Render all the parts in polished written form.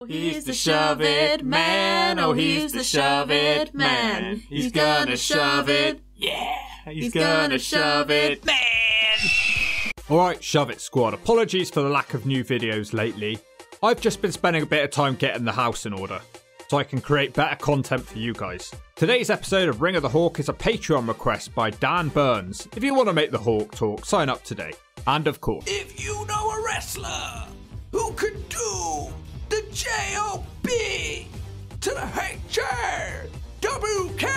He's the shove-it man, oh he's the shove-it man. He's gonna shove it, yeah, he's gonna shove it, man. Alright, Shove It Squad, apologies for the lack of new videos lately. I've just been spending a bit of time getting the house in order, so I can create better content for you guys. Today's episode of Ring of the Hawk is a Patreon request by Dan Burns. If you want to make the Hawk talk, sign up today. And of course, if you know a wrestler who can do the J-O-B to the H-A-W-K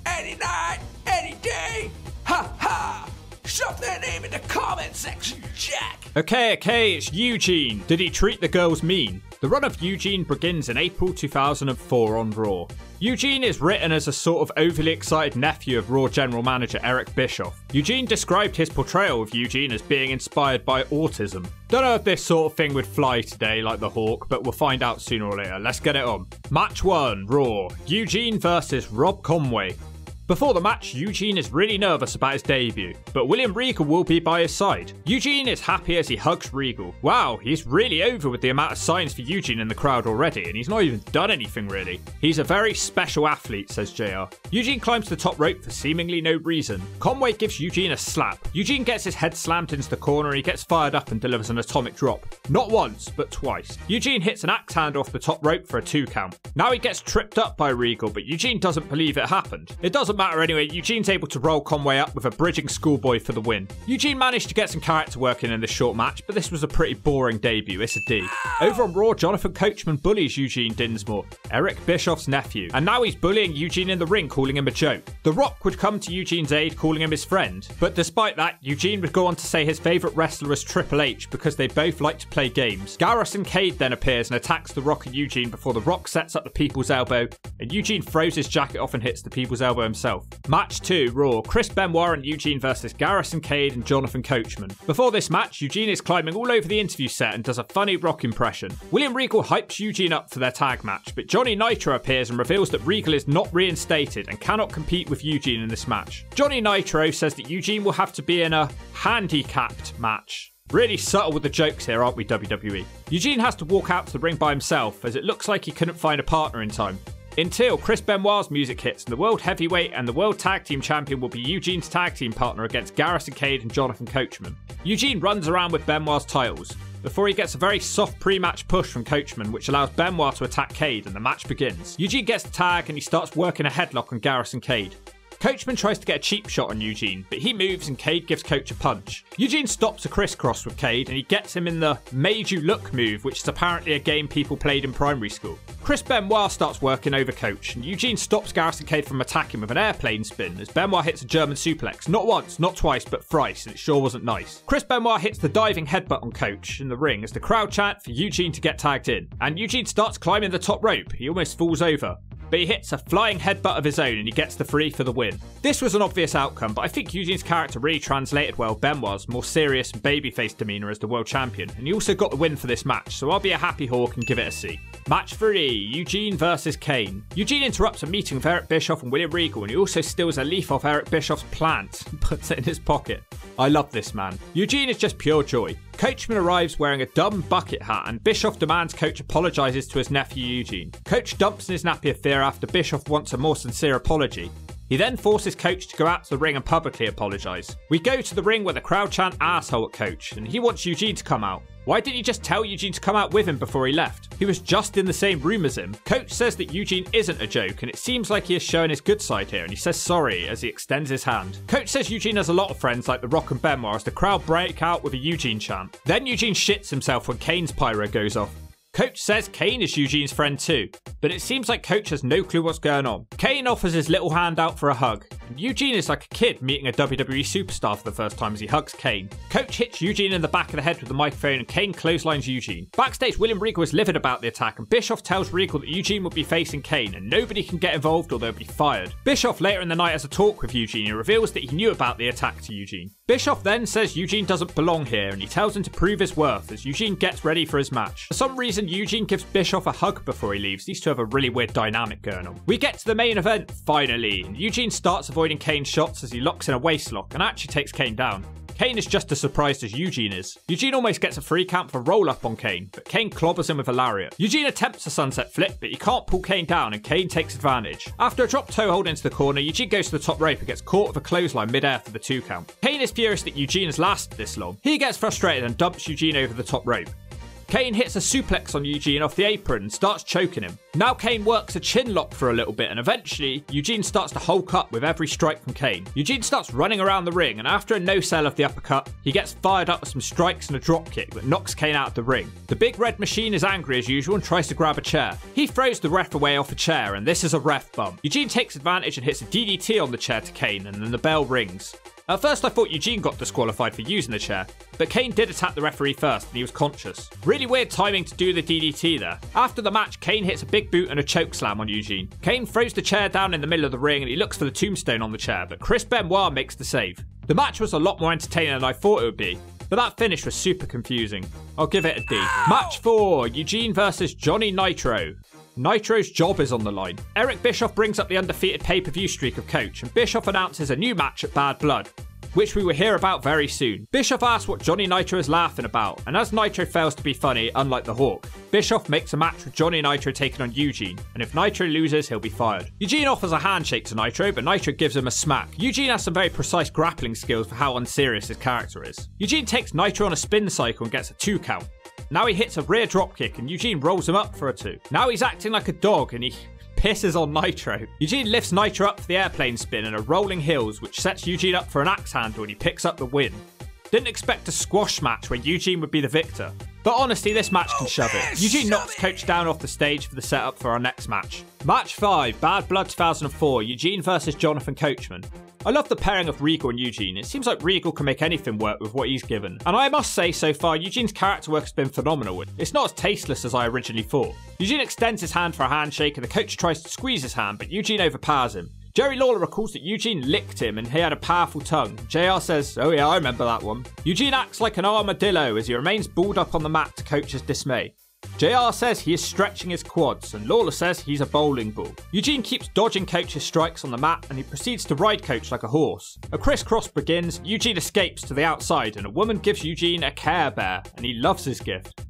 any night, any day, ha ha, shove their name in the comment section, Jack. Okay, it's Eugene. Did he treat the girls mean? The run of Eugene begins in April 2004 on Raw. Eugene is written as a sort of overly excited nephew of Raw general manager Eric Bischoff. Eugene described his portrayal of Eugene as being inspired by autism. Don't know if this sort of thing would fly today like the Hawk, but we'll find out sooner or later. Let's get it on. Match 1, Raw. Eugene versus Rob Conway. Before the match, Eugene is really nervous about his debut, but William Regal will be by his side. Eugene is happy as he hugs Regal. Wow, he's really over with the amount of signs for Eugene in the crowd already, and he's not even done anything really. He's a very special athlete, says JR. Eugene climbs the top rope for seemingly no reason. Conway gives Eugene a slap. Eugene gets his head slammed into the corner and he gets fired up and delivers an atomic drop. Not once, but twice. Eugene hits an axe handle off the top rope for a 2 count. Now he gets tripped up by Regal, but Eugene doesn't believe it happened. It doesn't matter anyway, Eugene's able to roll Conway up with a bridging schoolboy for the win. Eugene managed to get some character work in this short match, but this was a pretty boring debut, it's a D. Over on Raw, Jonathan Coachman bullies Eugene Dinsmore, Eric Bischoff's nephew, and now he's bullying Eugene in the ring, calling him a joke. The Rock would come to Eugene's aid, calling him his friend, but despite that, Eugene would go on to say his favourite wrestler is Triple H because they both like to play games. Garrison Cade then appears and attacks the Rock and Eugene before the Rock sets up the People's Elbow, and Eugene throws his jacket off and hits the People's Elbow himself. Match 2, Raw. Chris Benoit and Eugene versus Garrison Cade and Jonathan Coachman. Before this match, Eugene is climbing all over the interview set and does a funny Rock impression. William Regal hypes Eugene up for their tag match, but Johnny Nitro appears and reveals that Regal is not reinstated and cannot compete with Eugene in this match. Johnny Nitro says that Eugene will have to be in a handicapped match. Really subtle with the jokes here, aren't we, WWE? Eugene has to walk out to the ring by himself as it looks like he couldn't find a partner in time. Until Chris Benoit's music hits and the World Heavyweight and the World Tag Team Champion will be Eugene's tag team partner against Garrison Cade and Jonathan Coachman. Eugene runs around with Benoit's titles before he gets a very soft pre-match push from Coachman which allows Benoit to attack Cade and the match begins. Eugene gets the tag and he starts working a headlock on Garrison Cade. Coachman tries to get a cheap shot on Eugene, but he moves and Cade gives Coach a punch. Eugene stops a crisscross with Cade and he gets him in the Made You Look move, which is apparently a game people played in primary school. Chris Benoit starts working over Coach, and Eugene stops Garrison Cade from attacking with an airplane spin as Benoit hits a German suplex. Not once, not twice, but thrice, and it sure wasn't nice. Chris Benoit hits the diving headbutt on Coach in the ring as the crowd chant for Eugene to get tagged in, and Eugene starts climbing the top rope. He almost falls over, but he hits a flying headbutt of his own and he gets the 3 for the win. This was an obvious outcome, but I think Eugene's character really translated well Benoit's more serious and babyface demeanour as the world champion, and he also got the win for this match, so I'll be a happy Hawk and give it a C. Match 3, Eugene versus Kane. Eugene interrupts a meeting with Eric Bischoff and William Regal, and he also steals a leaf off Eric Bischoff's plant and puts it in his pocket. I love this man. Eugene is just pure joy. Coachman arrives wearing a dumb bucket hat and Bischoff demands Coach apologises to his nephew Eugene. Coach dumps in his nappy of fear after Bischoff wants a more sincere apology. He then forces Coach to go out to the ring and publicly apologise. We go to the ring where the crowd chant asshole at Coach and he wants Eugene to come out. Why didn't he just tell Eugene to come out with him before he left? He was just in the same room as him. Coach says that Eugene isn't a joke and it seems like he is showing his good side here and he says sorry as he extends his hand. Coach says Eugene has a lot of friends like The Rock and Benoit as the crowd break out with a Eugene chant. Then Eugene shits himself when Kane's pyro goes off. Coach says Kane is Eugene's friend too, but it seems like Coach has no clue what's going on. Kane offers his little hand out for a hug, and Eugene is like a kid meeting a WWE superstar for the first time as he hugs Kane. Coach hits Eugene in the back of the head with the microphone and Kane clotheslines Eugene. Backstage, William Regal is livid about the attack and Bischoff tells Regal that Eugene will be facing Kane and nobody can get involved or they'll be fired. Bischoff later in the night has a talk with Eugene and reveals that he knew about the attack to Eugene. Bischoff then says Eugene doesn't belong here and he tells him to prove his worth as Eugene gets ready for his match. For some reason, Eugene gives Bischoff a hug before he leaves. These two have a really weird dynamic going on. We get to the main event, finally, and Eugene starts avoiding Kane's shots as he locks in a waist lock and actually takes Kane down. Kane is just as surprised as Eugene is. Eugene almost gets a free count for roll up on Kane, but Kane clobbers him with a lariat. Eugene attempts a sunset flip, but he can't pull Kane down and Kane takes advantage. After a drop toe hold into the corner, Eugene goes to the top rope and gets caught with a clothesline mid-air for the 2 count. Kane is furious that Eugene has lasted this long. He gets frustrated and dumps Eugene over the top rope. Kane hits a suplex on Eugene off the apron and starts choking him. Now Kane works a chin lock for a little bit and eventually Eugene starts to hulk up with every strike from Kane. Eugene starts running around the ring and after a no-sell of the uppercut, he gets fired up with some strikes and a drop kick that knocks Kane out of the ring. The big red machine is angry as usual and tries to grab a chair. He throws the ref away off a chair and this is a ref bump. Eugene takes advantage and hits a DDT on the chair to Kane and then the bell rings. At first I thought Eugene got disqualified for using the chair, but Kane did attack the referee first and he was conscious. Really weird timing to do the DDT there. After the match, Kane hits a big boot and a choke slam on Eugene. Kane throws the chair down in the middle of the ring and he looks for the tombstone on the chair, but Benoit makes the save. The match was a lot more entertaining than I thought it would be, but that finish was super confusing. I'll give it a D. Match 4, Eugene versus Johnny Nitro. Nitro's job is on the line. Eric Bischoff brings up the undefeated pay-per-view streak of Coach, and Bischoff announces a new match at Bad Blood, which we will hear about very soon. Bischoff asks what Johnny Nitro is laughing about, and as Nitro fails to be funny, unlike the Hawk, Bischoff makes a match with Johnny Nitro taking on Eugene, and if Nitro loses, he'll be fired. Eugene offers a handshake to Nitro, but Nitro gives him a smack. Eugene has some very precise grappling skills for how unserious his character is. Eugene takes Nitro on a spin cycle and gets a 2 count. Now he hits a rear dropkick and Eugene rolls him up for a 2. Now he's acting like a dog and he pisses on Nitro. Eugene lifts Nitro up for the airplane spin and a rolling heels which sets Eugene up for an axe handle and he picks up the win. Didn't expect a squash match where Eugene would be the victor. But honestly, this match can shove it. Eugene knocks Coach down off the stage for the setup for our next match. Match 5, Bad Blood 2004, Eugene versus Jonathan Coachman. I love the pairing of Regal and Eugene. It seems like Regal can make anything work with what he's given. And I must say, so far, Eugene's character work has been phenomenal. It's not as tasteless as I originally thought. Eugene extends his hand for a handshake and the coach tries to squeeze his hand, but Eugene overpowers him. Jerry Lawler recalls that Eugene licked him and he had a powerful tongue. JR says, oh yeah, I remember that one. Eugene acts like an armadillo as he remains balled up on the mat to Coach's dismay. JR says he is stretching his quads and Lawler says he's a bowling ball. Eugene keeps dodging Coach's strikes on the mat and he proceeds to ride Coach like a horse. A crisscross begins, Eugene escapes to the outside and a woman gives Eugene a Care Bear and he loves his gift.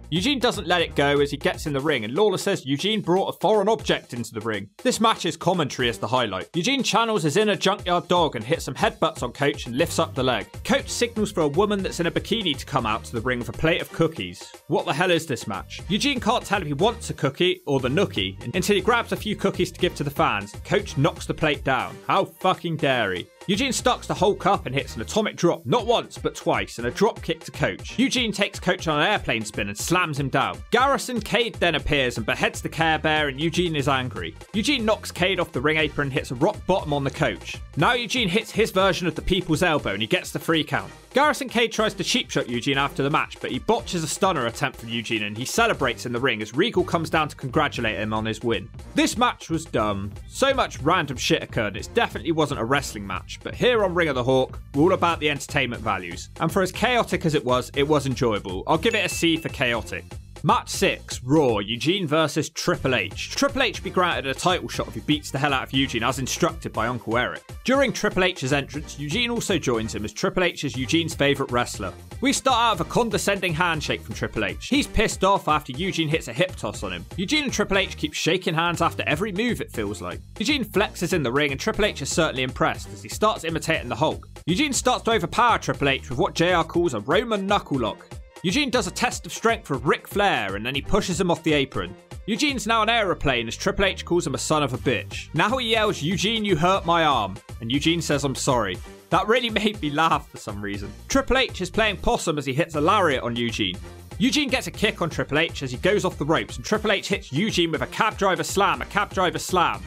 Eugene doesn't let it go as he gets in the ring and Lawler says Eugene brought a foreign object into the ring. This match's commentary is the highlight. Eugene channels his inner junkyard dog and hits some headbutts on Coach and lifts up the leg. Coach signals for a woman that's in a bikini to come out to the ring with a plate of cookies. What the hell is this match? Eugene can't tell if he wants a cookie or the nookie until he grabs a few cookies to give to the fans. Coach knocks the plate down. How fucking dare he? Eugene starts to hulk up and hits an atomic drop, not once but twice, and a drop kick to Coach. Eugene takes Coach on an airplane spin and slams him down. Garrison Cade then appears and beheads the Care Bear and Eugene is angry. Eugene knocks Cade off the ring apron and hits a rock bottom on the Coach. Now Eugene hits his version of the People's Elbow and he gets the 3 count. Garrison Cade tries to cheap shot Eugene after the match, but he botches a stunner attempt from Eugene and he celebrates in the ring as Regal comes down to congratulate him on his win. This match was dumb. So much random shit occurred, it definitely wasn't a wrestling match, but here on Ring of the Hawk, we're all about the entertainment values. And for as chaotic as it was enjoyable. I'll give it a C for chaotic. Match 6, Raw, Eugene versus Triple H. Triple H will be granted a title shot if he beats the hell out of Eugene as instructed by Uncle Eric. During Triple H's entrance, Eugene also joins him as Triple H is Eugene's favourite wrestler. We start out with a condescending handshake from Triple H. He's pissed off after Eugene hits a hip toss on him. Eugene and Triple H keep shaking hands after every move it feels like. Eugene flexes in the ring and Triple H is certainly impressed as he starts imitating the Hulk. Eugene starts to overpower Triple H with what JR calls a Roman knuckle lock. Eugene does a test of strength with Ric Flair and then he pushes him off the apron. Eugene's now an aeroplane as Triple H calls him a son of a bitch. Now he yells, Eugene, you hurt my arm. And Eugene says, I'm sorry. That really made me laugh for some reason. Triple H is playing possum as he hits a lariat on Eugene. Eugene gets a kick on Triple H as he goes off the ropes and Triple H hits Eugene with a cab driver slam,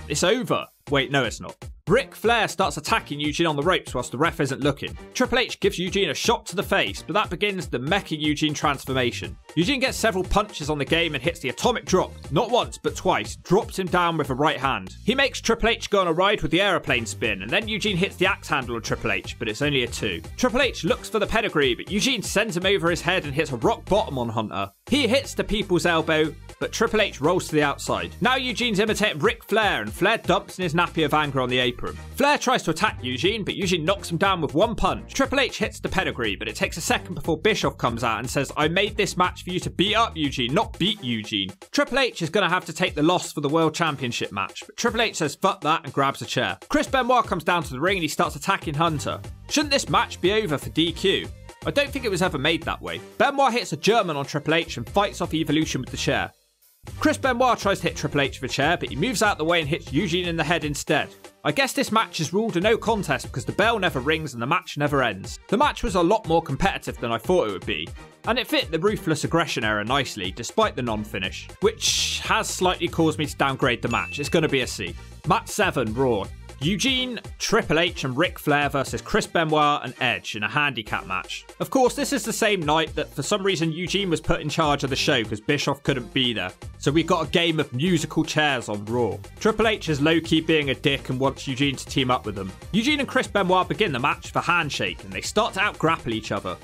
It's over. Wait, no it's not. Ric Flair starts attacking Eugene on the ropes whilst the ref isn't looking. Triple H gives Eugene a shot to the face, but that begins the Mecha Eugene transformation. Eugene gets several punches on the game and hits the atomic drop, not once but twice, drops him down with a right hand. He makes Triple H go on a ride with the aeroplane spin, and then Eugene hits the axe handle on Triple H, but it's only a 2. Triple H looks for the pedigree, but Eugene sends him over his head and hits a rock bottom on Hunter. He hits the People's Elbow, but Triple H rolls to the outside. Now Eugene's imitating Ric Flair, and Flair dumps in his nappy of anger on the apron. Flair tries to attack Eugene, but Eugene knocks him down with one punch. Triple H hits the pedigree, but it takes a second before Bischoff comes out and says, "I made this match for you to beat up Eugene, not beat Eugene." Triple H is going to have to take the loss for the World Championship match, but Triple H says fuck that and grabs a chair. Chris Benoit comes down to the ring and he starts attacking Hunter. Shouldn't this match be over for DQ? I don't think it was ever made that way. Benoit hits a German on Triple H and fights off Evolution with the chair. Chris Benoit tries to hit Triple H with a chair, but he moves out the way and hits Eugene in the head instead. I guess this match is ruled a no contest because the bell never rings and the match never ends. The match was a lot more competitive than I thought it would be, and it fit the ruthless aggression era nicely despite the non-finish, which has slightly caused me to downgrade the match. It's going to be a C. Match 7, Raw. Eugene, Triple H and Ric Flair versus Chris Benoit and Edge in a handicap match. Of course, this is the same night that for some reason Eugene was put in charge of the show because Bischoff couldn't be there. So we got a game of musical chairs on Raw. Triple H is low-key being a dick and wants Eugene to team up with them. Eugene and Chris Benoit begin the match with a handshake and they start to out-grapple each other.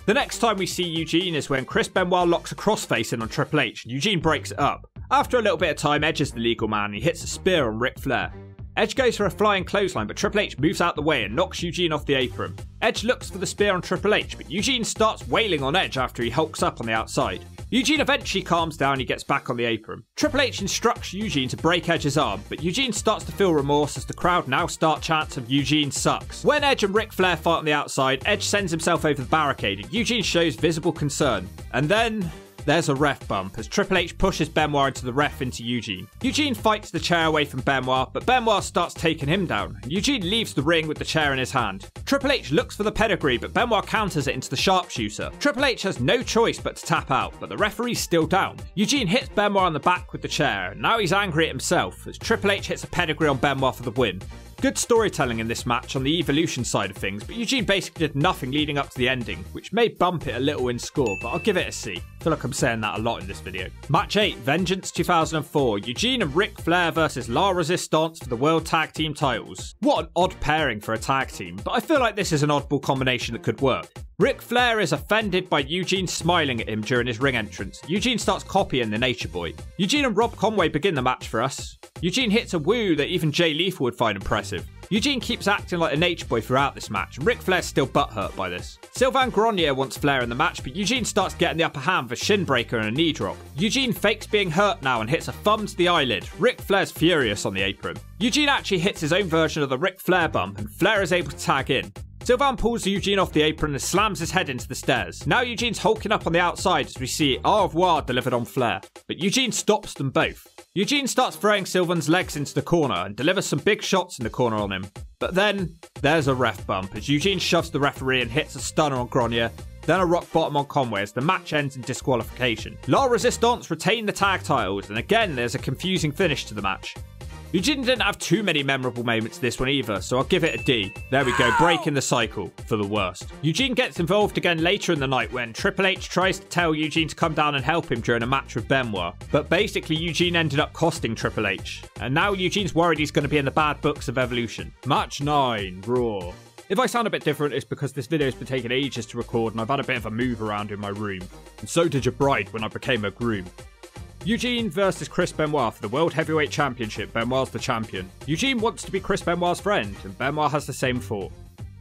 The next time we see Eugene is when Chris Benoit locks a crossface in on Triple H and Eugene breaks it up. After a little bit of time, Edge is the legal man and he hits a spear on Ric Flair. Edge goes for a flying clothesline, but Triple H moves out the way and knocks Eugene off the apron. Edge looks for the spear on Triple H, but Eugene starts wailing on Edge after he hulks up on the outside. Eugene eventually calms down and he gets back on the apron. Triple H instructs Eugene to break Edge's arm, but Eugene starts to feel remorse as the crowd now start chants of Eugene sucks. When Edge and Ric Flair fight on the outside, Edge sends himself over the barricade and Eugene shows visible concern. And then there's a ref bump as Triple H pushes Benoit into the ref into Eugene. Eugene fights the chair away from Benoit, but Benoit starts taking him down. Eugene leaves the ring with the chair in his hand. Triple H looks for the pedigree, but Benoit counters it into the sharpshooter. Triple H has no choice but to tap out, but the referee's still down. Eugene hits Benoit on the back with the chair, and now he's angry at himself as Triple H hits a pedigree on Benoit for the win. Good storytelling in this match on the Evolution side of things, but Eugene basically did nothing leading up to the ending, which may bump it a little in score, but I'll give it a C. I feel like I'm saying that a lot in this video. Match 8, Vengeance 2004, Eugene and Ric Flair versus La Resistance for the World Tag Team titles. What an odd pairing for a tag team, but I feel like this is an oddball combination that could work. Ric Flair is offended by Eugene smiling at him during his ring entrance. Eugene starts copying the Nature Boy. Eugene and Rob Conway begin the match for us. Eugene hits a woo that even Jay Lethal would find impressive. Eugene keeps acting like a Nature Boy throughout this match, and Ric Flair's still butthurt by this. Sylvain Grenier wants Flair in the match, but Eugene starts getting the upper hand with a shin breaker and a knee drop. Eugene fakes being hurt now and hits a thumb to the eyelid. Ric Flair's furious on the apron. Eugene actually hits his own version of the Ric Flair bump, and Flair is able to tag in. Sylvain pulls Eugene off the apron and slams his head into the stairs. Now Eugene's hulking up on the outside as we see au revoir delivered on Flair, but Eugene stops them both. Eugene starts throwing Sylvain's legs into the corner and delivers some big shots in the corner on him. But then, there's a ref bump as Eugene shoves the referee and hits a stunner on Grenier, then a rock bottom on Conway as the match ends in disqualification. La Resistance retain the tag titles, and again there's a confusing finish to the match. Eugene didn't have too many memorable moments this one either, so I'll give it a D. There we go, breaking the cycle for the worst. Eugene gets involved again later in the night when Triple H tries to tell Eugene to come down and help him during a match with Benoit. But basically Eugene ended up costing Triple H. And now Eugene's worried he's going to be in the bad books of Evolution. Match 9, Raw. If I sound a bit different, it's because this video's been taking ages to record and I've had a bit of a move around in my room. And so did your bride when I became a groom. Eugene versus Chris Benoit for the World Heavyweight Championship. Benoit's the champion. Eugene wants to be Chris Benoit's friend, and Benoit has the same thought.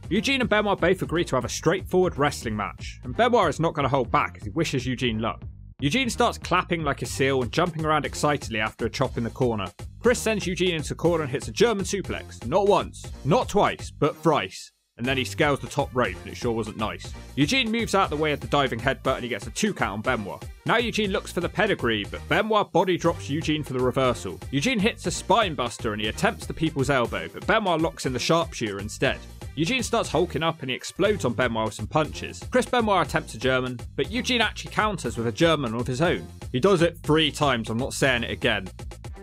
Eugene and Benoit both agree to have a straightforward wrestling match, and Benoit is not going to hold back as he wishes Eugene luck. Eugene starts clapping like a seal and jumping around excitedly after a chop in the corner. Chris sends Eugene into the corner and hits a German suplex, not once, not twice, but thrice. And then he scales the top rope and it sure wasn't nice. Eugene moves out the way of the diving headbutt and he gets a 2 count on Benoit. Now Eugene looks for the pedigree, but Benoit body drops Eugene for the reversal. Eugene hits a spine buster and he attempts the people's elbow, but Benoit locks in the sharpshooter instead. Eugene starts hulking up and he explodes on Benoit with some punches. Chris Benoit attempts a German, but Eugene actually counters with a German of his own. He does it 3 times, I'm not saying it again.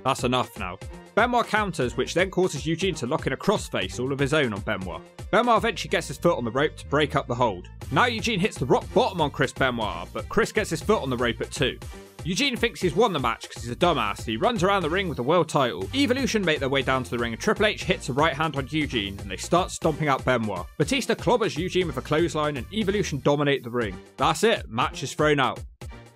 That's enough now. Benoit counters, which then causes Eugene to lock in a crossface all of his own on Benoit. Benoit eventually gets his foot on the rope to break up the hold. Now Eugene hits the rock bottom on Chris Benoit, but Chris gets his foot on the rope at 2. Eugene thinks he's won the match because he's a dumbass. He runs around the ring with the world title. Evolution make their way down to the ring and Triple H hits a right hand on Eugene and they start stomping out Benoit. Batista clobbers Eugene with a clothesline and Evolution dominate the ring. That's it, match is thrown out.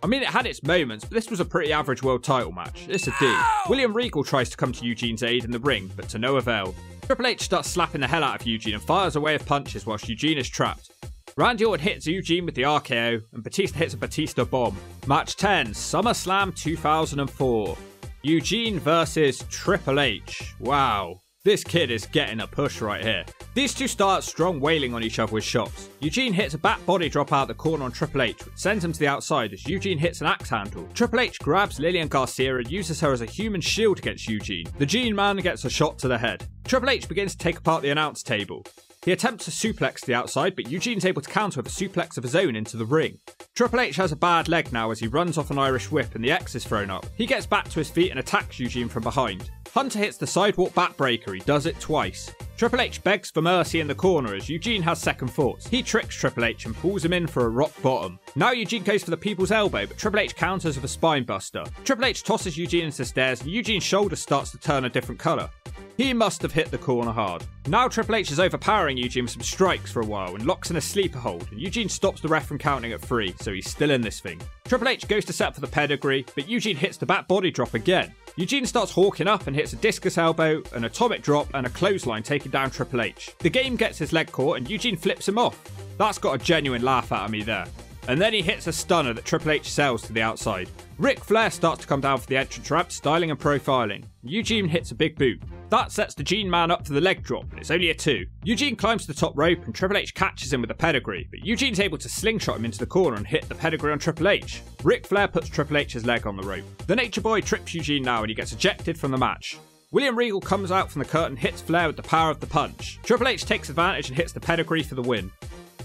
I mean, it had its moments, but this was a pretty average world title match. It's a D. William Regal tries to come to Eugene's aid in the ring, but to no avail. Triple H starts slapping the hell out of Eugene and fires away with punches whilst Eugene is trapped. Randy Orton hits Eugene with the RKO, and Batista hits a Batista bomb. Match 10, SummerSlam 2004. Eugene versus Triple H. Wow. This kid is getting a push right here. These two start strong wailing on each other with shots. Eugene hits a back body drop out the corner on Triple H, which sends him to the outside as Eugene hits an axe handle. Triple H grabs Lillian Garcia and uses her as a human shield against Eugene. The Gene Man gets a shot to the head. Triple H begins to take apart the announce table. He attempts a suplex to the outside, but Eugene's able to counter with a suplex of his own into the ring. Triple H has a bad leg now as he runs off an Irish whip and the X is thrown up. He gets back to his feet and attacks Eugene from behind. Hunter hits the sidewalk backbreaker, he does it twice. Triple H begs for mercy in the corner as Eugene has second thoughts. He tricks Triple H and pulls him in for a rock bottom. Now Eugene goes for the people's elbow, but Triple H counters with a spine buster. Triple H tosses Eugene into the stairs and Eugene's shoulder starts to turn a different colour. He must have hit the corner hard. Now Triple H is overpowering Eugene with some strikes for a while and locks in a sleeper hold, and Eugene stops the ref from counting at 3, so he's still in this thing. Triple H goes to set for the pedigree, but Eugene hits the back body drop again. Eugene starts hawking up and hits a discus elbow, an atomic drop and a clothesline taking down Triple H. The game gets his leg caught and Eugene flips him off. That's got a genuine laugh out of me there. And then he hits a stunner that Triple H sells to the outside. Ric Flair starts to come down for the entrance ramp, styling and profiling. Eugene hits a big boot. That sets the Gene Man up for the leg drop, and it's only a 2. Eugene climbs to the top rope and Triple H catches him with a pedigree, but Eugene's able to slingshot him into the corner and hit the pedigree on Triple H. Ric Flair puts Triple H's leg on the rope. The Nature Boy trips Eugene now and he gets ejected from the match. William Regal comes out from the curtain, hits Flair with the power of the punch. Triple H takes advantage and hits the pedigree for the win.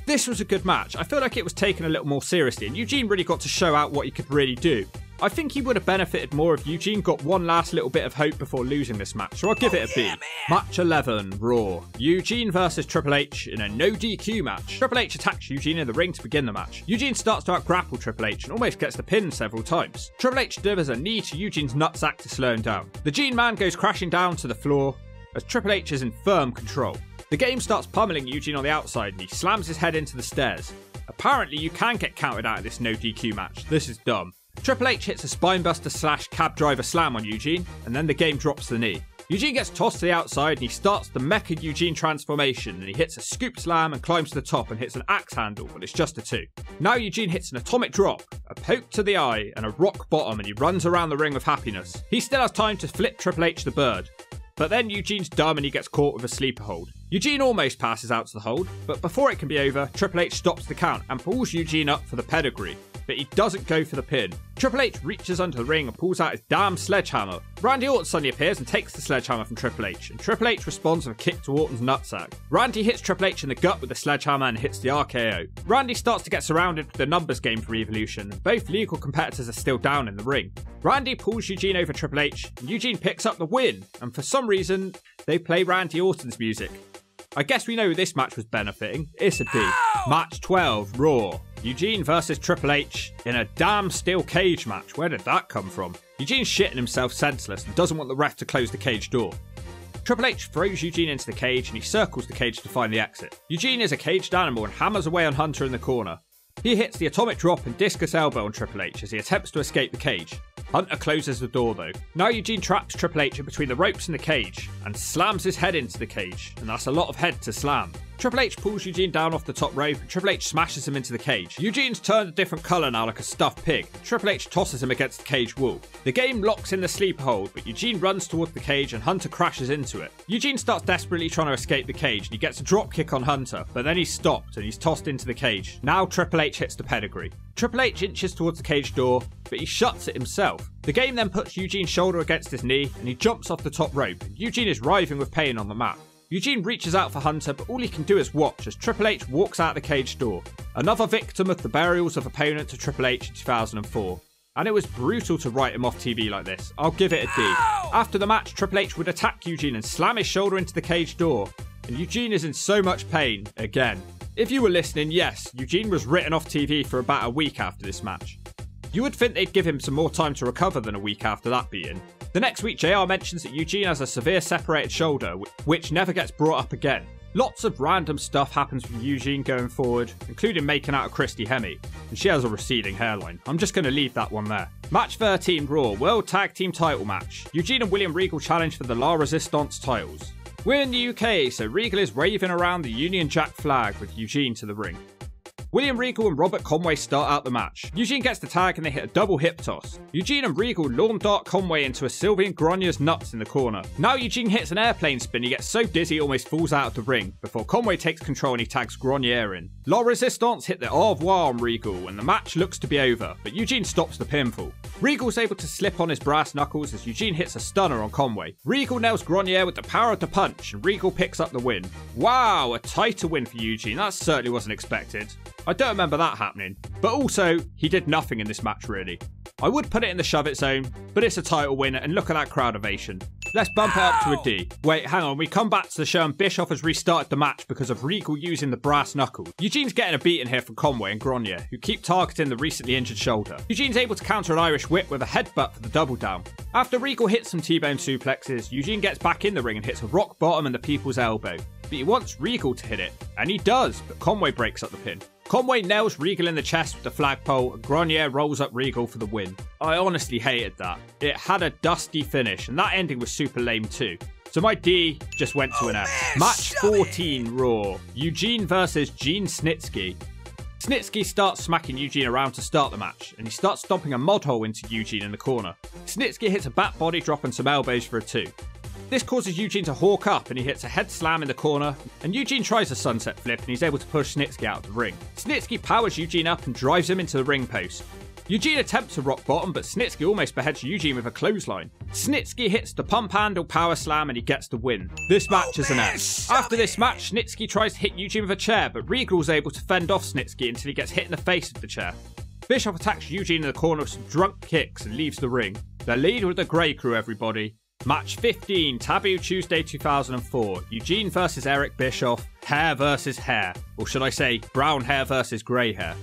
This was a good match. I feel like it was taken a little more seriously and Eugene really got to show out what he could really do. I think he would have benefited more if Eugene got one last little bit of hope before losing this match, so I'll give it a B. Match 11, Raw. Eugene versus Triple H in a no DQ match. Triple H attacks Eugene in the ring to begin the match. Eugene starts to out-grapple Triple H and almost gets the pin several times. Triple H delivers a knee to Eugene's nutsack to slow him down. The Gene Man goes crashing down to the floor as Triple H is in firm control. The game starts pummeling Eugene on the outside and he slams his head into the stairs. Apparently you can get counted out of this no DQ match. This is dumb. Triple H hits a spinebuster / cab driver slam on Eugene, and then the game drops the knee. Eugene gets tossed to the outside and he starts the Mecha Eugene transformation and he hits a scoop slam and climbs to the top and hits an axe handle, but it's just a 2. Now Eugene hits an atomic drop, a poke to the eye and a rock bottom and he runs around the ring with happiness. He still has time to flip Triple H the bird, but then Eugene's dumb and he gets caught with a sleeper hold. Eugene almost passes out to the hold, but before it can be over, Triple H stops the count and pulls Eugene up for the pedigree. But he doesn't go for the pin. Triple H reaches under the ring and pulls out his damn sledgehammer. Randy Orton suddenly appears and takes the sledgehammer from Triple H, and Triple H responds with a kick to Orton's nutsack. Randy hits Triple H in the gut with the sledgehammer and hits the RKO. Randy starts to get surrounded with the numbers game for Evolution, and both legal competitors are still down in the ring. Randy pulls Eugene over Triple H, and Eugene picks up the win, and for some reason, they play Randy Orton's music. I guess we know who this match was benefiting. It's a D. Match 12, Raw. Eugene versus Triple H in a damn steel cage match. Where did that come from? Eugene's shitting himself senseless and doesn't want the ref to close the cage door. Triple H throws Eugene into the cage and he circles the cage to find the exit. Eugene is a caged animal and hammers away on Hunter in the corner. He hits the atomic drop and discus elbow on Triple H as he attempts to escape the cage. Hunter closes the door though. Now Eugene traps Triple H in between the ropes and the cage and slams his head into the cage, and that's a lot of head to slam. Triple H pulls Eugene down off the top rope and Triple H smashes him into the cage. Eugene's turned a different colour now like a stuffed pig. Triple H tosses him against the cage wall. The game locks in the sleeper hold, but Eugene runs towards the cage and Hunter crashes into it. Eugene starts desperately trying to escape the cage and he gets a drop kick on Hunter, but then he's stopped and he's tossed into the cage. Now Triple H hits the pedigree. Triple H inches towards the cage door, but he shuts it himself. The game then puts Eugene's shoulder against his knee and he jumps off the top rope. Eugene is writhing with pain on the mat. Eugene reaches out for Hunter, but all he can do is watch as Triple H walks out the cage door. Another victim of the burials of opponent to Triple H in 2004. And it was brutal to write him off TV like this. I'll give it a D. After the match, Triple H would attack Eugene and slam his shoulder into the cage door. And Eugene is in so much pain again. If you were listening, yes, Eugene was written off TV for about a week after this match. You would think they'd give him some more time to recover than a week after that beating. The next week, JR mentions that Eugene has a severe separated shoulder, which never gets brought up again. Lots of random stuff happens with Eugene going forward, including making out of Christy Hemme, and she has a receding hairline. I'm just going to leave that one there. Match 13 Raw, World Tag Team title match. Eugene and William Regal challenge for the La Resistance titles. We're in the UK, so Regal is waving around the Union Jack flag with Eugene to the ring. William Regal and Robert Conway start out the match. Eugene gets the tag and they hit a double hip toss. Eugene and Regal lawn dart Conway into a Sylvian Gronier's nuts in the corner. Now Eugene hits an airplane spin, he gets so dizzy he almost falls out of the ring, before Conway takes control and he tags Gronier in. La Resistance hit the au revoir on Regal and the match looks to be over, but Eugene stops the pinfall. Regal's able to slip on his brass knuckles as Eugene hits a stunner on Conway. Regal nails Gronier with the power of the punch and Regal picks up the win. Wow, a title win for Eugene, that certainly wasn't expected. I don't remember that happening. But also, he did nothing in this match really. I would put it in the shove it zone, but it's a title win and look at that crowd ovation. Let's bump it up to a D. Wait, hang on, we come back to the show and Bischoff has restarted the match because of Regal using the brass knuckles. Eugene's getting a beating here from Conway and Gronier, who keep targeting the recently injured shoulder. Eugene's able to counter an Irish whip with a headbutt for the double down. After Regal hits some T-bone suplexes, Eugene gets back in the ring and hits a rock bottom and the people's elbow. But he wants Regal to hit it, and he does, but Conway breaks up the pin. Conway nails Regal in the chest with the flagpole, and Gronier rolls up Regal for the win. I honestly hated that. It had a dusty finish, and that ending was super lame too. So my D just went to an F. Match 14 Raw, Eugene versus Gene Snitsky. Snitsky starts smacking Eugene around to start the match, and he starts stomping a mod hole into Eugene in the corner. Snitsky hits a back body drop and some elbows for a 2. This causes Eugene to hawk up and he hits a head slam in the corner, and Eugene tries a sunset flip and he's able to push Snitsky out of the ring. Snitsky powers Eugene up and drives him into the ring post. Eugene attempts a rock bottom, but Snitsky almost beheads Eugene with a clothesline. Snitsky hits the pump handle power slam and he gets the win. This match is an F. After this match, Snitsky tries to hit Eugene with a chair, but Regal's able to fend off Snitsky until he gets hit in the face with the chair. Bischoff attacks Eugene in the corner with some drunk kicks and leaves the ring. The lead with the Grey Crew, everybody. Match 15, Taboo Tuesday 2004, Eugene versus Eric Bischoff, hair versus hair, or should I say brown hair versus grey hair.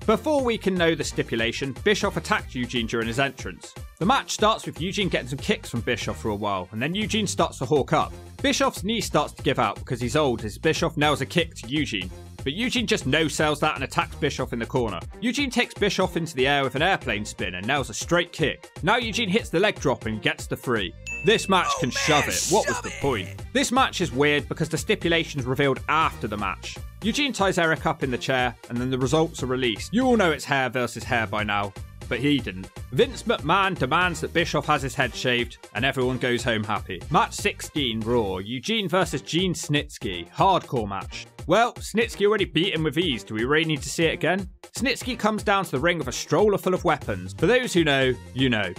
Before we can know the stipulation, Bischoff attacked Eugene during his entrance. The match starts with Eugene getting some kicks from Bischoff for a while, and then Eugene starts to hawk up. Bischoff's knee starts to give out because he's old as Bischoff nails a kick to Eugene. But Eugene just no-sells that and attacks Bischoff in the corner. Eugene takes Bischoff into the air with an airplane spin and nails a straight kick. Now Eugene hits the leg drop and gets the 3. This match can shove it. What was the point? This match is weird because the stipulation's revealed after the match. Eugene ties Eric up in the chair and then the results are released. You all know it's hair versus hair by now, but he didn't. Vince McMahon demands that Bischoff has his head shaved and everyone goes home happy. Match 16 Raw, Eugene versus Gene Snitsky, hardcore match. Well, Snitsky already beat him with ease, do we really need to see it again? Snitsky comes down to the ring with a stroller full of weapons. For those who know, you know.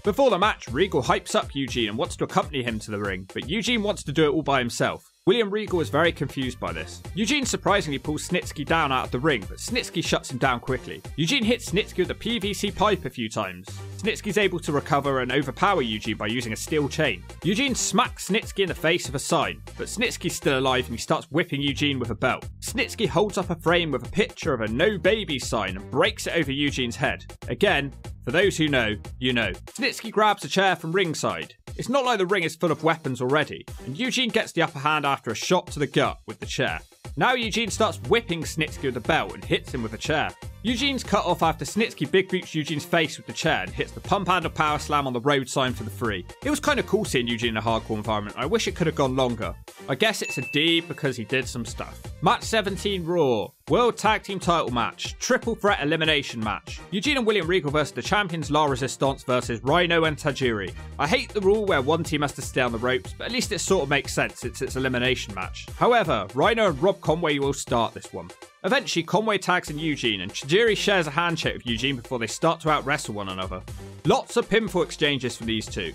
Before the match, Regal hypes up Eugene and wants to accompany him to the ring, but Eugene wants to do it all by himself. William Regal is very confused by this. Eugene surprisingly pulls Snitsky down out of the ring, but Snitsky shuts him down quickly. Eugene hits Snitsky with a PVC pipe a few times. Snitsky's able to recover and overpower Eugene by using a steel chain. Eugene smacks Snitsky in the face with a sign, but Snitsky's still alive and he starts whipping Eugene with a belt. Snitsky holds up a frame with a picture of a no baby sign and breaks it over Eugene's head. Again, for those who know, you know. Snitsky grabs a chair from ringside. It's not like the ring is full of weapons already, and Eugene gets the upper hand after a shot to the gut with the chair. Now Eugene starts whipping Snitsky with the belt and hits him with a chair. Eugene's cut off after Snitsky big boots Eugene's face with the chair and hits the pump handle power slam on the road sign for the 3. It was kind of cool seeing Eugene in a hardcore environment. I wish it could have gone longer. I guess it's a D because he did some stuff. Match 17 Raw, World Tag Team title match, triple threat elimination match. Eugene and William Regal versus the champions La Resistance versus Rhino and Tajiri. I hate the rule where one team has to stay on the ropes, but at least it sort of makes sense since it's an elimination match. However, Rhino and Rob Conway will start this one. Eventually, Conway tags in Eugene, and Tajiri shares a handshake with Eugene before they start to out-wrestle one another. Lots of pinfall exchanges from these two.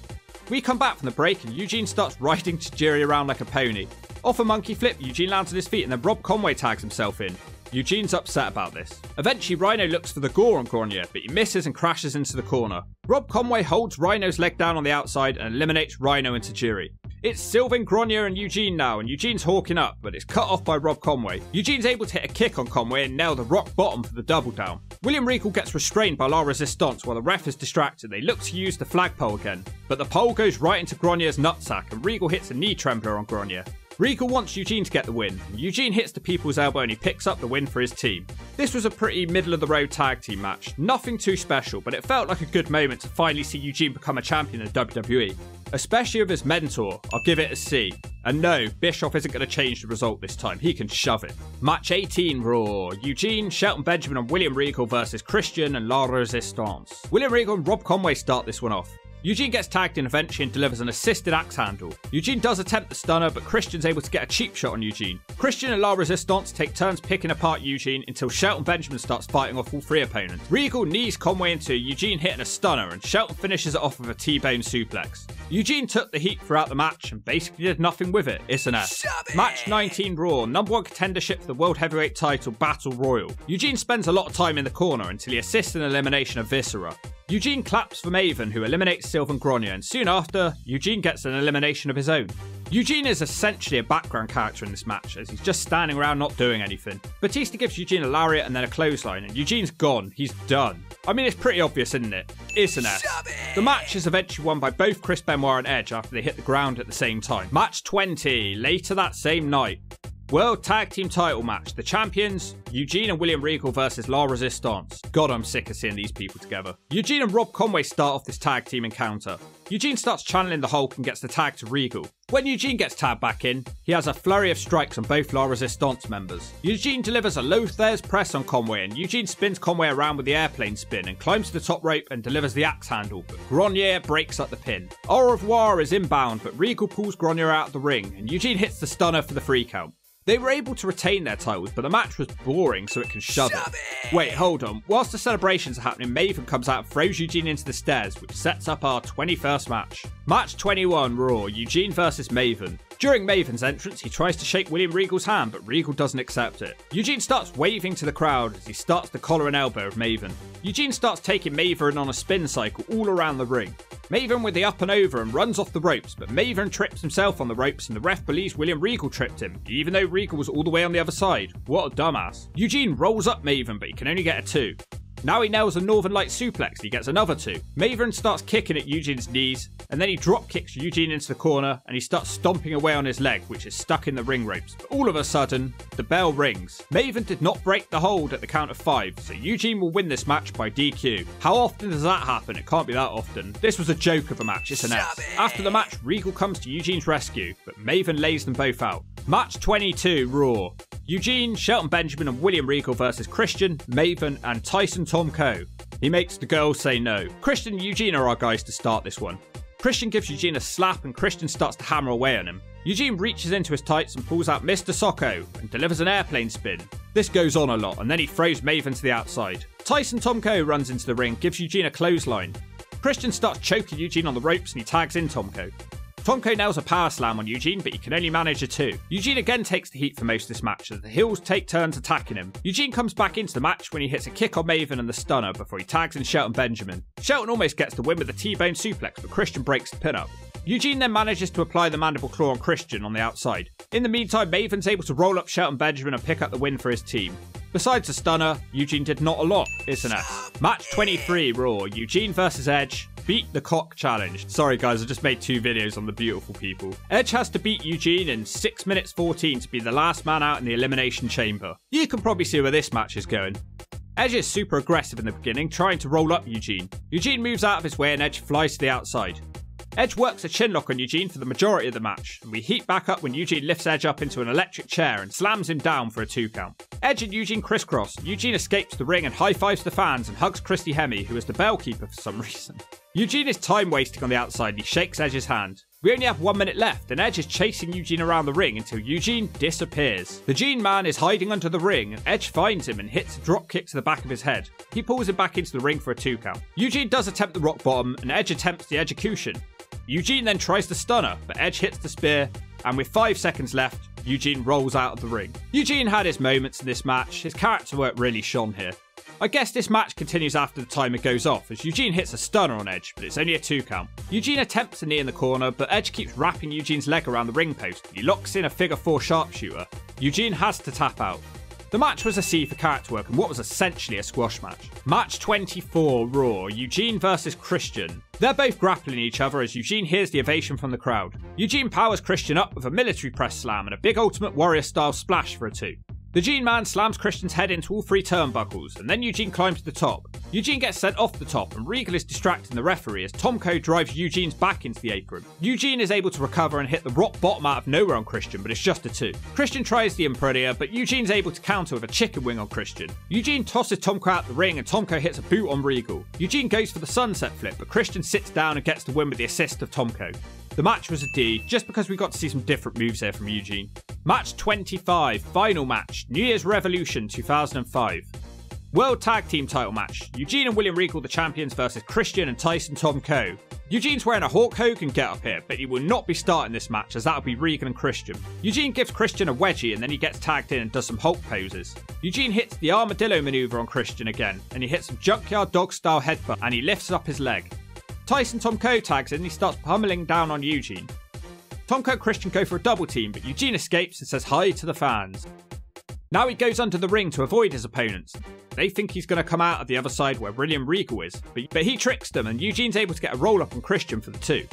We come back from the break, and Eugene starts riding Tajiri around like a pony. Off a monkey flip, Eugene lands on his feet, and then Rob Conway tags himself in. Eugene's upset about this. Eventually, Rhino looks for the gore on Gronier, but he misses and crashes into the corner. Rob Conway holds Rhino's leg down on the outside and eliminates Rhino and Tajiri. It's Sylvain Gronier and Eugene now, and Eugene's hawking up, but it's cut off by Rob Conway. Eugene's able to hit a kick on Conway and nail the rock bottom for the double down. William Regal gets restrained by La Resistance while the ref is distracted. They look to use the flagpole again, but the pole goes right into Gronier's nutsack and Regal hits a knee trembler on Gronier. Regal wants Eugene to get the win. Eugene hits the people's elbow and he picks up the win for his team. This was a pretty middle-of-the-road tag team match. Nothing too special, but it felt like a good moment to finally see Eugene become a champion in WWE. Especially with his mentor, I'll give it a C. And no, Bischoff isn't going to change the result this time, he can shove it. Match 18 Raw. Eugene, Shelton Benjamin and William Regal versus Christian and La Resistance. William Regal and Rob Conway start this one off. Eugene gets tagged in eventually and delivers an assisted axe handle. Eugene does attempt the stunner, but Christian's able to get a cheap shot on Eugene. Christian and La Resistance take turns picking apart Eugene until Shelton Benjamin starts fighting off all three opponents. Regal knees Conway into Eugene hitting a stunner, and Shelton finishes it off with a T-bone suplex. Eugene took the heat throughout the match and basically did nothing with it. It's an F. Match 19 Raw. Number 1 contendership for the World Heavyweight title Battle Royal. Eugene spends a lot of time in the corner until he assists an elimination of Viscera. Eugene claps for Maven, who eliminates Sylvain Grenier, and soon after, Eugene gets an elimination of his own. Eugene is essentially a background character in this match, as he's just standing around not doing anything. Batista gives Eugene a lariat and then a clothesline, and Eugene's gone. He's done. I mean, it's pretty obvious, isn't it? It's an F. The match is eventually won by both Chris Benoit and Edge after they hit the ground at the same time. Match 20, later that same night. World Tag Team title match. The champions, Eugene and William Regal versus La Resistance. God, I'm sick of seeing these people together. Eugene and Rob Conway start off this tag team encounter. Eugene starts channeling the Hulk and gets the tag to Regal. When Eugene gets tagged back in, he has a flurry of strikes on both La Resistance members. Eugene delivers a Lothair's press on Conway, and Eugene spins Conway around with the airplane spin and climbs to the top rope and delivers the axe handle, but Grenier breaks up the pin. Au revoir is inbound, but Regal pulls Grenier out of the ring, and Eugene hits the stunner for the 3 count. They were able to retain their titles, but the match was boring, so it can shove it. Wait, hold on. Whilst the celebrations are happening, Maven comes out and throws Eugene into the stairs, which sets up our 21st match. Match 21 Raw, Eugene versus Maven. During Maven's entrance, he tries to shake William Regal's hand, but Regal doesn't accept it. Eugene starts waving to the crowd as he starts to collar and elbow of Maven. Eugene starts taking Maven on a spin cycle all around the ring. Maven with the up and over and runs off the ropes, but Maven trips himself on the ropes and the ref believes William Regal tripped him, even though Regal was all the way on the other side. What a dumbass. Eugene rolls up Maven, but he can only get a 2. Now he nails a Northern Light suplex and he gets another 2. Maven starts kicking at Eugene's knees, and then he drop kicks Eugene into the corner and he starts stomping away on his leg, which is stuck in the ring ropes. But all of a sudden, the bell rings. Maven did not break the hold at the count of 5, so Eugene will win this match by DQ. How often does that happen? It can't be that often. This was a joke of a match, it's an S. After the match, Regal comes to Eugene's rescue, but Maven lays them both out. Match 22 Raw. Eugene, Shelton Benjamin and William Regal versus Christian, Maven and Tyson Tomko. He makes the girls say no. Christian and Eugene are our guys to start this one. Christian gives Eugene a slap and Christian starts to hammer away on him. Eugene reaches into his tights and pulls out Mr. Socko and delivers an airplane spin. This goes on a lot and then he throws Maven to the outside. Tyson Tomko runs into the ring, gives Eugene a clothesline. Christian starts choking Eugene on the ropes and he tags in Tomko. Tomko nails a power slam on Eugene, but he can only manage a 2. Eugene again takes the heat for most of this match as the heels take turns attacking him. Eugene comes back into the match when he hits a kick on Maven and the stunner before he tags in Shelton Benjamin. Shelton almost gets the win with a T-bone suplex, but Christian breaks the pin up. Eugene then manages to apply the mandible claw on Christian on the outside. In the meantime, Maven's able to roll up Shelton Benjamin and pick up the win for his team. Besides the stunner, Eugene did not a lot. It's an S. Match 23 Raw, Eugene versus Edge. Beat the Cock Challenge. Sorry guys, I just made 2 videos on the beautiful people. Edge has to beat Eugene in 6 minutes 14 to be the last man out in the Elimination Chamber. You can probably see where this match is going. Edge is super aggressive in the beginning, trying to roll up Eugene. Eugene moves out of his way and Edge flies to the outside. Edge works a chinlock on Eugene for the majority of the match, and we heat back up when Eugene lifts Edge up into an electric chair and slams him down for a 2 count. Edge and Eugene crisscross. Eugene escapes the ring and high-fives the fans and hugs Christy Hemme, who is the bellkeeper for some reason. Eugene is time wasting on the outside and he shakes Edge's hand. We only have 1 minute left and Edge is chasing Eugene around the ring until Eugene disappears. The Gene Man is hiding under the ring and Edge finds him and hits a drop kick to the back of his head. He pulls him back into the ring for a 2 count. Eugene does attempt the rock bottom and Edge attempts the execution. Eugene then tries the stunner, but Edge hits the spear, and with 5 seconds left, Eugene rolls out of the ring. Eugene had his moments in this match. His character work really shone here. I guess this match continues after the timer goes off, as Eugene hits a stunner on Edge, but it's only a 2 count. Eugene attempts a knee in the corner, but Edge keeps wrapping Eugene's leg around the ring post. He locks in a figure 4 sharpshooter. Eugene has to tap out. The match was a C for character work and what was essentially a squash match. Match 24 Raw, Eugene versus Christian. They're both grappling each other as Eugene hears the ovation from the crowd. Eugene powers Christian up with a military press slam and a big Ultimate Warrior style splash for a 2. The Gene Man slams Christian's head into all 3 turnbuckles, and then Eugene climbs to the top. Eugene gets sent off the top, and Regal is distracting the referee as Tomko drives Eugene's back into the apron. Eugene is able to recover and hit the rock bottom out of nowhere on Christian, but it's just a 2. Christian tries the Impredia, but Eugene's able to counter with a chicken wing on Christian. Eugene tosses Tomko out the ring, and Tomko hits a boot on Regal. Eugene goes for the sunset flip, but Christian sits down and gets the win with the assist of Tomko. The match was a D, just because we got to see some different moves here from Eugene. Match 25, final match, New Year's Revolution 2005. World Tag Team title match, Eugene and William Regal the champions versus Christian and Tyson Tomko. Eugene's wearing a Hulk Hogan getup here, but he will not be starting this match as that'll be Regal and Christian. Eugene gives Christian a wedgie and then he gets tagged in and does some Hulk poses. Eugene hits the armadillo maneuver on Christian again, and he hits some junkyard dog style headbutt and he lifts up his leg. Tyson Tomko tags in and he starts pummeling down on Eugene. Tomko and Christian go for a double team, but Eugene escapes and says hi to the fans. Now he goes under the ring to avoid his opponents. They think he's going to come out of the other side where William Regal is, but he tricks them and Eugene's able to get a roll up on Christian for the 2.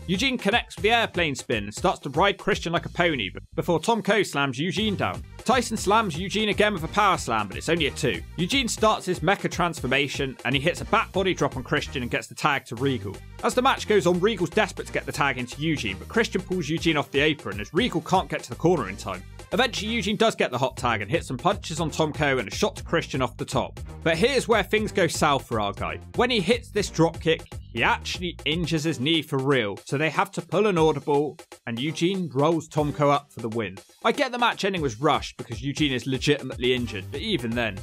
Eugene connects with the airplane spin and starts to ride Christian like a pony before Tomko slams Eugene down. Tyson slams Eugene again with a power slam, but it's only a 2. Eugene starts his mecha transformation and he hits a back body drop on Christian and gets the tag to Regal. As the match goes on, Regal's desperate to get the tag into Eugene, but Christian pulls Eugene off the apron as Regal can't get to the corner in time. Eventually Eugene does get the hot tag and hits some punches on Tomko and a shot to Christian off the top. But here's where things go south for our guy. When he hits this dropkick, he actually injures his knee for real, so they have to pull an audible, and Eugene rolls Tomko up for the win. I get the match ending was rushed because Eugene is legitimately injured, but even then.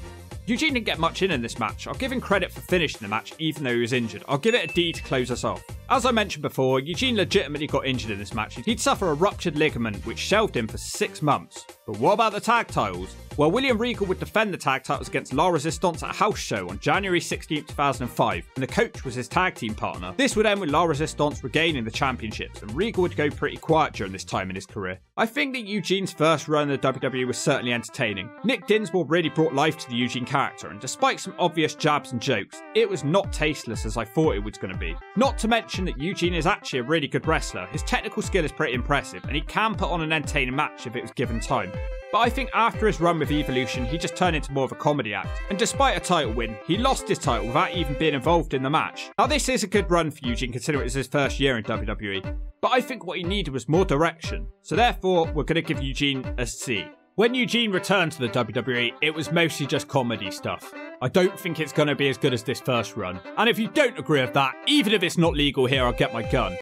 Eugene didn't get much in this match. I'll give him credit for finishing the match even though he was injured. I'll give it a D to close us off. As I mentioned before, Eugene legitimately got injured in this match. He'd suffer a ruptured ligament which shelved him for 6 months. But what about the tag titles? Well, William Regal would defend the tag titles against La Resistance at a house show on January 16, 2005, and the coach was his tag team partner. This would end with La Resistance regaining the championships, and Regal would go pretty quiet during this time in his career. I think that Eugene's first run in the WWE was certainly entertaining. Nick Dinsmore really brought life to the Eugene character, and despite some obvious jabs and jokes, it was not tasteless as I thought it was going to be. Not to mention that Eugene is actually a really good wrestler. His technical skill is pretty impressive, and he can put on an entertaining match if it was given time. But I think after his run with Evolution, he just turned into more of a comedy act. And despite a title win, he lost his title without even being involved in the match. Now this is a good run for Eugene considering it was his first year in WWE. But I think what he needed was more direction. So therefore, we're going to give Eugene a C. When Eugene returned to the WWE, it was mostly just comedy stuff. I don't think it's going to be as good as this first run. And if you don't agree with that, even if it's not legal here, I'll get my gun.